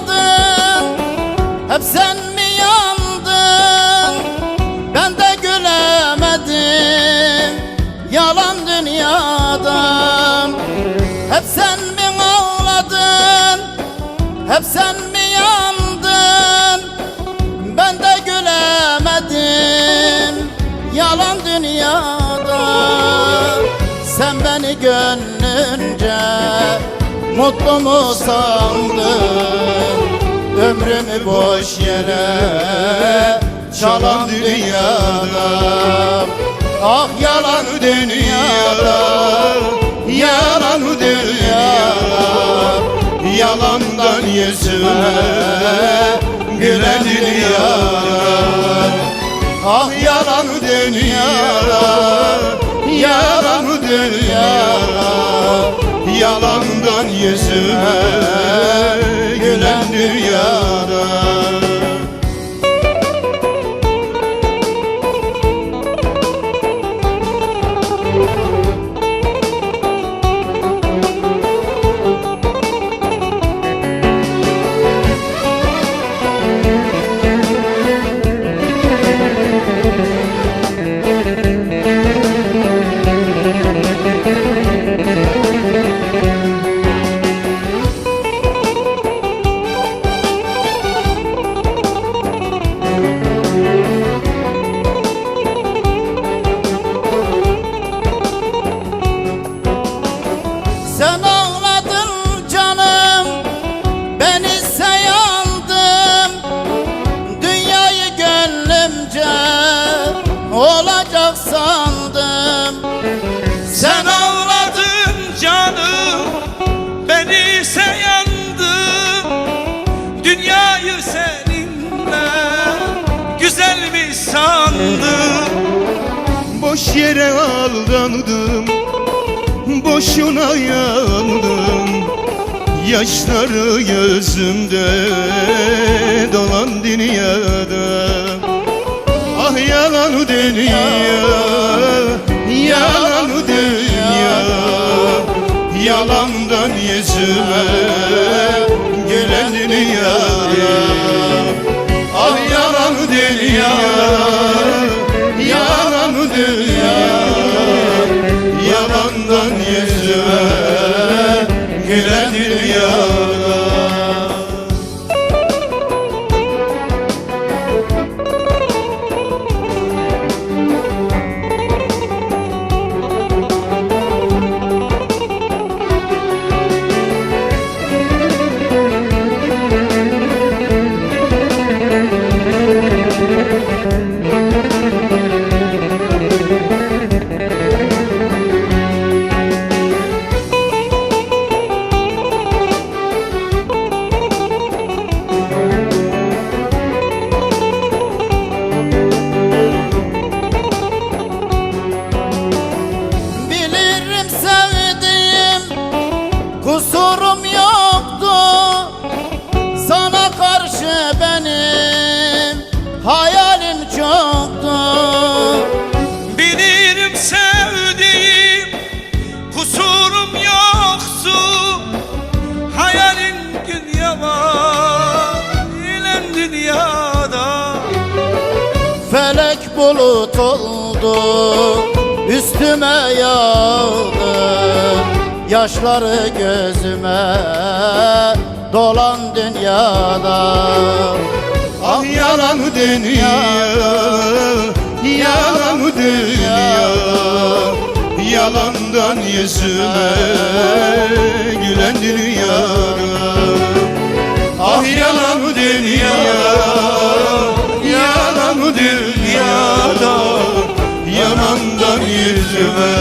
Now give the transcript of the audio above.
ağladın, hep sen mi yandın? Ben de gülemedim yalan dünyadan. Hep sen mi ağladın, hep sen mi yandın? Ben de gülemedim yalan dünyadan. Sen beni gönlünce mutlu mu sandın? Ömrümü boş yere çalan dünyada. Ah yalan dünyada, yalan dünyada. Yalandan yüzüme gülen dünyada. Ah yalan dünyada, yalan dünyada. Yalandan yüzüme gülen dünyada. Sen ağladın canım, ben ise yandım. Dünyayı gönlümce olacak sandım. Sen ağladın canım, ben ise yandım. Dünyayı seninle güzel mi sandın? Boş yere aldandım, boşuna yandım. Yaşları gözümde dolan dünyada. Ah yalan dünya, yalan dünya. Yalandan yüzüme gülen dünyada. Ah yalan dünya, yalan dünya. Yalandan yüzüme gülen dünyada. Bilirim sevdiğim kusurum yoktu. Sana karşı benim hayalim çoktu. Bilirim sevdiğim kusurum yoktu. Hayalin dünya var, ilen dünyada. Felek bulut oldu, üstüme yağdı. Yaşları gözüme dolan dünyada. Ah yalan dünya, yalan dünya. Yalandan yüzüme gülen dünyada. Ah yalan dünya, yalan dünyada. Yalandan yüzüme